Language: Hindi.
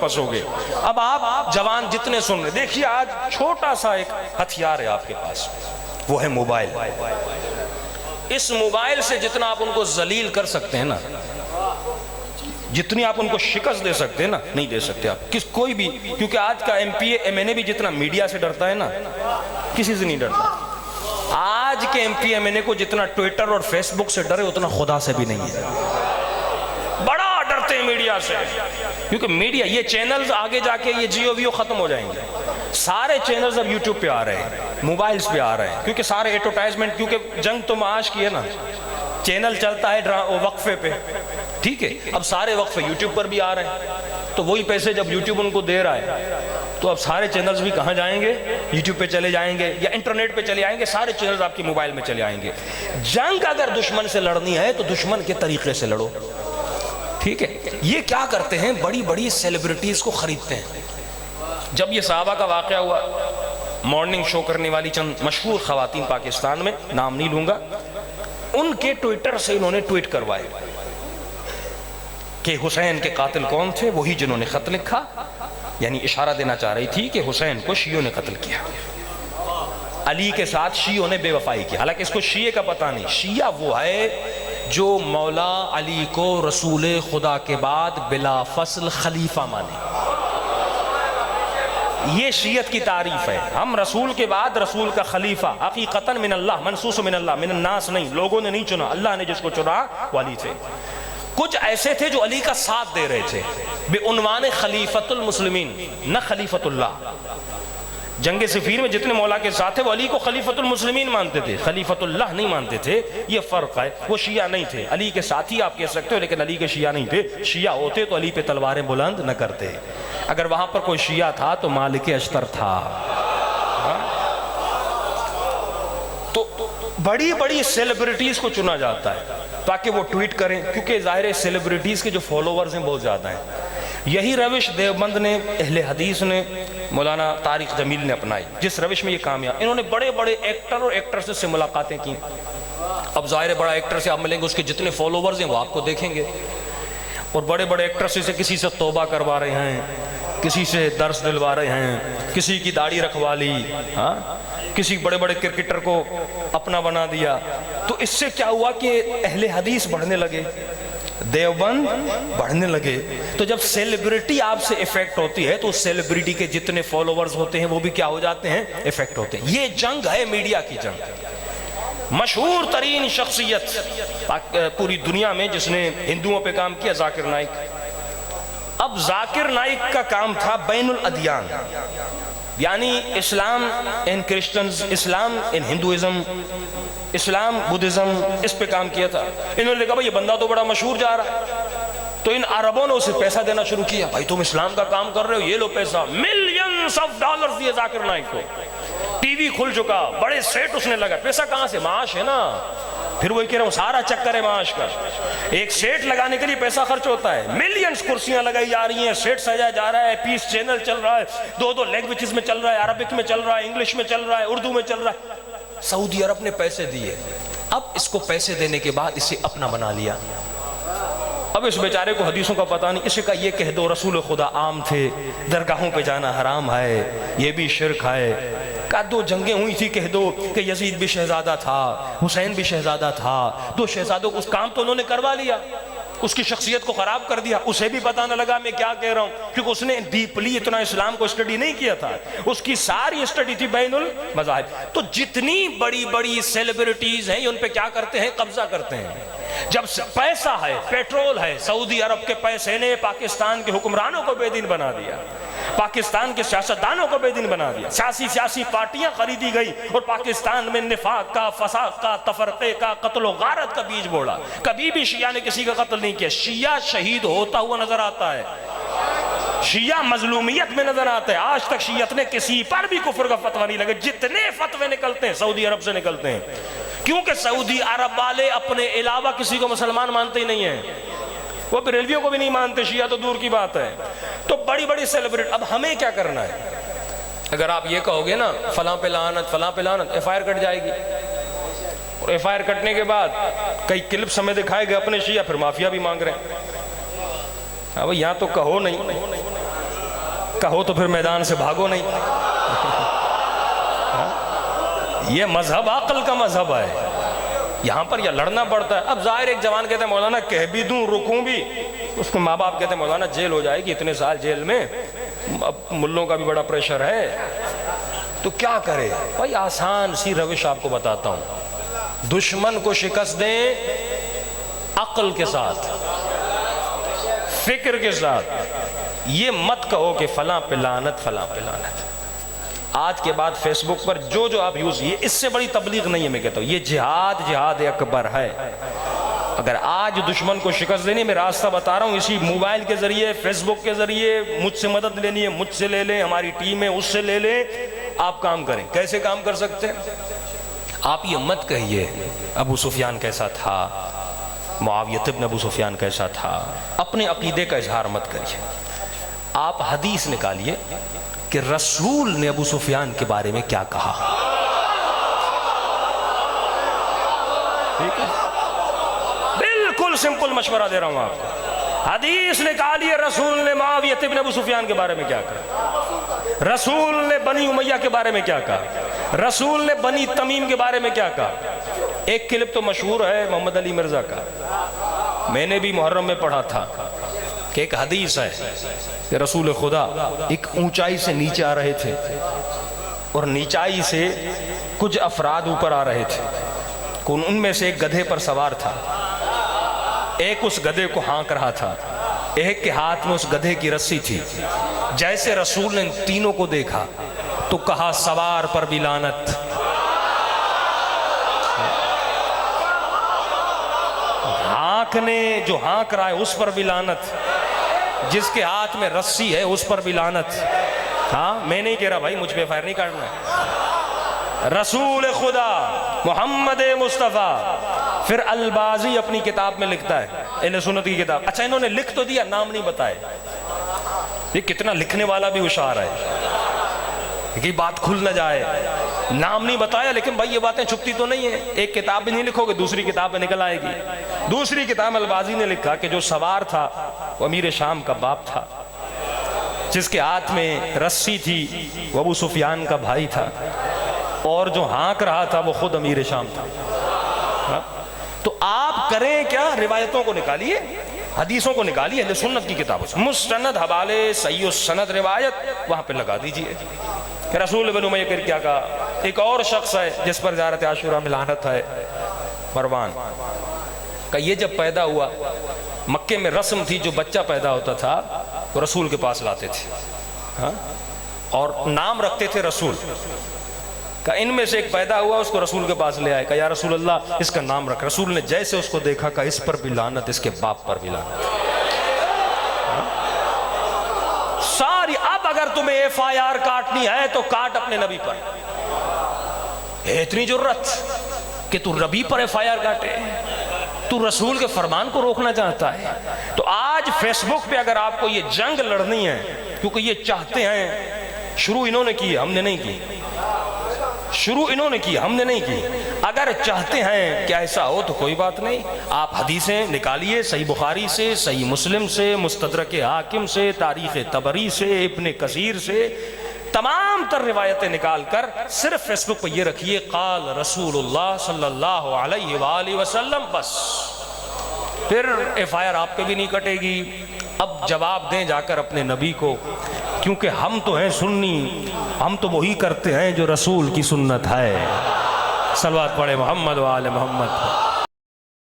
फंसोगे। अब आप जवान जितने सुन रहे, देखिए आज छोटा सा एक हथियार है आपके पास, वो है मोबाइल। इस मोबाइल से जितना आप उनको जलील कर सकते हैं ना, जितनी आप उनको शिकस्त दे सकते हैं ना, नहीं दे सकते आप किस कोई भी, क्योंकि आज का एमपीए एमएनए भी जितना मीडिया से डरता है ना, किसी से नहीं डरता। आज के एमपीए एमएनए को जितना ट्विटर और फेसबुक से डरे उतना खुदा से भी नहीं है। बड़ा डरते हैं मीडिया से, क्योंकि मीडिया, ये चैनल्स आगे जाके ये जियो वियो खत्म हो जाएंगे। सारे चैनल्स अब यूट्यूब पे आ रहे हैं, मोबाइल्स पे आ रहे हैं, क्योंकि सारे एडवर्टाइजमेंट, क्योंकि जंग तो माश की है ना, चैनल चलता है वक्फे पे, ठीक है। अब सारे वक्फे यूट्यूब पर भी आ रहे हैं, तो वही पैसे जब यूट्यूब उनको दे रहा है, तो अब सारे चैनल्स भी कहाँ जाएंगे, यूट्यूब पे चले जाएंगे या इंटरनेट पे चले आएंगे, सारे चैनल्स आपकी मोबाइल में चले आएंगे। जंग अगर दुश्मन से लड़नी है तो दुश्मन के तरीके से लड़ो, ठीक है। ये क्या करते हैं, बड़ी बड़ी सेलिब्रिटीज को खरीदते हैं। जब ये सहाबा का वाकया हुआ, मॉर्निंग शो करने वाली चंद मशहूर खवातीन पाकिस्तान में, नाम नहीं लूंगा, उनके ट्विटर से इन्होंने ट्वीट करवाए कि हुसैन के कातिल कौन थे, वही जिन्होंने खत लिखा, यानी इशारा देना चाह रही थी कि हुसैन को शियों ने कत्ल किया, अली के साथ शियों ने बेवफाई की। हालांकि इसको शिये का पता नहीं, शिया वो है जो मौला अली को रसूल खुदा के बाद बिला फसल खलीफा माने। ये शियत की तारीफ है, हम रसूल के बाद रसूल का खलीफा, हकीकतन मिन अल्लाह मनसूस मिन अल्लाह मिन अन्नास नहीं, लोगों ने नहीं चुना, अल्लाह ने जिसको चुना वो अली थे। कुछ ऐसे थे जो अली का साथ दे रहे थे बेउनवान खलीफतुल मुस्लिमीन, न खलीफतुल्लाह। जंगे सिफीर में जितने मौला के साथ थे वो अली को खलीफतुल मुस्लिमीन मानते थे, खलीफतुल्लाह नहीं मानते थे। ये फर्क है, वो शिया नहीं थे, अली के साथी आप कह सकते हो, लेकिन अली के शिया नहीं थे। शिया होते तो अली पे तलवारें बुलंद न करते। अगर वहां पर कोई शिया था तो मालिक अश्तर था। तो बड़ी बड़ी सेलिब्रिटीज को चुना जाता है ताकि वो ट्वीट करें, क्योंकि जाहिर सेलिब्रिटीज के जो फॉलोवर्स हैं बहुत ज्यादा हैं। यही रविश देवबंद ने, अहले हदीस ने, मौलाना तारिक जमील ने अपनाई, जिस रविश में ये कामयाब। इन्होंने बड़े बड़े एक्टर और एक्ट्रेसेस से मुलाकातें की। अब जाहिर बड़ा एक्टर से आप मिलेंगे, उसके जितने फॉलोवर्स हैं वो आपको देखेंगे, और बड़े बड़े एक्ट्रेसेस से किसी से तौबा करवा रहे हैं, किसी से दर्स दिलवा रहे हैं, किसी की दाढ़ी रखवा ली, हाँ, किसी बड़े बड़े क्रिकेटर को अपना बना दिया। तो इससे क्या हुआ कि अहले हदीस बढ़ने लगे, देवबंद बढ़ने लगे। तो जब सेलिब्रिटी आपसे इफेक्ट होती है तो उस सेलिब्रिटी के जितने फॉलोवर्स होते हैं वो भी क्या हो जाते हैं, इफेक्ट होते हैं। ये जंग है मीडिया की जंग। मशहूर तरीन शख्सियत पूरी दुनिया में जिसने हिंदुओं पे काम किया, जाकिर नाइक। अब जाकिर नाइक का काम था बैनुल अदियान, यानी Islam in Christians, Islam in Hinduism, Islam Buddhism, इस पे काम किया था। इन्होंने कहा भाई ये बंदा तो बड़ा मशहूर जा रहा है, तो इन अरबों ने उसे पैसा देना शुरू किया। भाई तुम इस्लाम का काम कर रहे हो, ये लो पैसा। मिलियंस ऑफ डॉलर्स दिए जाकिर नाइक को, टीवी खुल चुका, बड़े सेट उसने लगा। पैसा कहां से, माश है ना। फिर वही कह रहा हूं, सारा चक्कर है माश का। एक सेट लगाने के लिए पैसा खर्च होता है, मिलियंस कुर्सियां लगाई जा रही हैं, सेट सजाया जा रहा है, पीस चैनल चल रहा है, दो लैंग्वेजेस में चल रहा है, अरबिक में चल रहा है, इंग्लिश में चल रहा है, उर्दू में चल रहा है। सऊदी अरब ने पैसे दिए। अब इसको पैसे देने के बाद इसे अपना बना लिया। अब इस बेचारे को हदीसों का पता नहीं, इसे का ये कह दो रसूल खुदा आम थे, दरगाहों पे जाना हराम है, ये भी शिर्क है। का दो जंगें हुई थी, कह दो कि यजीद भी शहजादा था, हुसैन भी शहजादा था, दो शहजादों को उस काम तो उन्होंने करवा लिया, उसकी शख्सियत को खराब कर दिया। उसे भी पता न लगा मैं क्या कह रहा हूं, क्योंकि उसने डीपली इतना इस्लाम को स्टडी नहीं किया था, उसकी सारी स्टडी थी बैनुल मज़ाहिब। तो जितनी बड़ी बड़ी सेलिब्रिटीज हैं, उन पे क्या करते हैं, कब्जा करते हैं। जब पैसा है, पेट्रोल है, सऊदी अरब के पैसे ने पाकिस्तान के हुक्मरानों को बेदीन बना दिया, पाकिस्तान के सियासतदानों को बेदीन बना दिया। सियासी पार्टियां खरीदी गई और पाकिस्तान में निफाक का, फसाद का, तफरके का, कत्ल गारत का बीज बोला। कभी भी शिया ने किसी का कत्ल नहीं किया। शिया शहीद होता हुआ नजर आता है, शिया मजलूमियत में नजर आता है। आज तक शियत ने किसी पर भी कुफर का फतवा नहीं लगा। जितने फतवे निकलते हैं सऊदी अरब से निकलते हैं, क्योंकि सऊदी अरब वाले अपने अलावा किसी को मुसलमान मानते ही नहीं है। वो बरेलवियों को भी नहीं मानते, शिया तो दूर की बात है। तो बड़ी बड़ी सेलिब्रिटी। अब हमें क्या करना है, अगर आप ये कहोगे ना फलां पे लानत, फलां पे लानत, एफआईआर कट जाएगी। और एफआईआर कटने के बाद कई क्लिप्स हमें दिखाए गए अपने शिया, फिर माफिया भी मांग रहे हैं। अब यहाँ तो कहो नहीं, कहो तो फिर मैदान से भागो नहीं। ये मजहब अक्ल का मजहब है, यहाँ पर यह लड़ना पड़ता है। अब जाहिर एक जवान कहते हैं मौलाना कह भी दूं रुकूं भी, उसके माँ बाप कहते हैं मौलाना जेल हो जाएगी, इतने साल जेल में, अब मुल्लों का भी बड़ा प्रेशर है, तो क्या करे भाई। आसान सी रविश आपको बताता हूं, दुश्मन को शिकस्त दें अक्ल के साथ, फिक्र के साथ। ये मत कहो कि फलां पे लानत, फलां पे लानत। आज के बाद फेसबुक पर जो आप यूज, ये इससे बड़ी तबलीग नहीं है। मैं कहता हूं ये जिहाद अकबर है। अगर आज दुश्मन को शिकस्त देनी, मैं रास्ता बता रहा हूं, इसी मोबाइल के जरिए, फेसबुक के जरिए मुझसे मदद लेनी है, मुझसे ले लें, हमारी टीम है उससे ले लें, आप काम करें। कैसे काम कर सकते हैं? आप ये मत कहिए अबू सुफियान कैसा था, मुआविया इब्न अबू सुफियान कैसा था, अपने अकीदे का इजहार मत करिए। आप हदीस निकालिए कि रसूल ने अबू सुफियान के बारे में क्या कहा। ठीक है, बिल्कुल सिंपल मशवरा दे रहा हूं आपको। हदीस निकालिए, रसूल ने मुआविया इब्न अबू सुफियान के बारे में क्या कहा, रसूल ने बनी उमैया के बारे में क्या कहा, रसूल ने बनी तमीम के बारे में क्या कहा। एक क्लिप तो मशहूर है मोहम्मद अली मिर्जा का, मैंने भी मुहर्रम में पढ़ा था कि एक हदीस है कि रसूल खुदा एक ऊंचाई से नीचे आ रहे थे और नीचाई से कुछ अफराद ऊपर आ रहे थे। उनमें से एक गधे पर सवार था, एक उस गधे को हाँक रहा था, एक के हाथ में उस गधे की रस्सी थी। जैसे रसूल ने तीनों को देखा तो कहा सवार पर भी लानत, जो हाँक रहा है उस पर भी लानत, जिसके हाथ में रस्सी है उस पर भी लानत। हाँ, मैं नहीं कह रहा भाई, मुझ पे फायर नहीं काटना है। रसूल खुदा मोहम्मद मुस्तफ़ा। फिर अलबाजी अपनी किताब में लिखता है, अहले सुन्नत की किताब। अच्छा, इन्होंने लिख तो दिया, नाम नहीं बताए। ये कितना लिखने वाला भी होशियार है कि बात खुल न जाए, नाम नहीं बताया, लेकिन भाई ये बातें छुपती तो नहीं है। एक किताब भी नहीं लिखोगे, दूसरी किताब में निकल आएगी। दूसरी किताब अलबाजी ने लिखा कि जो सवार था वो अमीर शाम का बाप था, जिसके हाथ में रस्सी थी वो अबू सुफियान का भाई था, और जो हाँक रहा था वो खुद अमीर शाम था। तो आप करें क्या, रिवायतों को निकालिए, हदीसों को निकालिए, अहले सुन्नत की किताबों से मुस्तनद हवाले सही सनद रिवायत वहां पे लगा दीजिए कि रसूल बिन उमैया क्या कहा। एक और शख्स है जिस पर ज़ियारत आशूरा में लानत है, मरवान का। ये जब पैदा हुआ, मक्के में रस्म थी, जो बच्चा पैदा होता था वो रसूल के पास लाते थे, हाँ? और नाम रखते थे रसूल का। इनमें से एक पैदा हुआ, उसको रसूल के पास ले आए, कहा या रसूल अल्लाह इसका नाम रख। रसूल ने जैसे उसको देखा, कहा इस पर भी लानत, इसके बाप पर भी लानत। सारी, अब अगर तुम्हें FIR काटनी है तो काट अपने नबी पर। इतनी जरूरत कि तू नबी पर FIR काटे, तू रसूल के फरमान को रोकना चाहता है। तो आज फेसबुक पे अगर आपको ये जंग लड़नी है, क्योंकि ये चाहते हैं, शुरू इन्होंने की, हमने नहीं की, शुरू इन्होंने की, हमने नहीं की। अगर चाहते हैं कि ऐसा हो तो कोई बात नहीं, आप हदीसें निकालिए, सही बुखारी से, सही मुस्लिम से, मुस्तदरक हाकिम से, तारीख तबरी से, इब्ने कसीर से, तमाम तर रिवायतें निकाल कर सिर्फ फेसबुक पर ये रखिए काल रसूलुल्लाह सल्लल्लाहु अलैहि वसल्लम, बस। फिर FIR आप पे भी नहीं कटेगी। अब जवाब दें जाकर अपने नबी को, क्योंकि हम तो हैं सुन्नी, हम तो वही करते हैं जो रसूल की सुन्नत है। सलवात पढ़े मोहम्मद व आले मोहम्मद।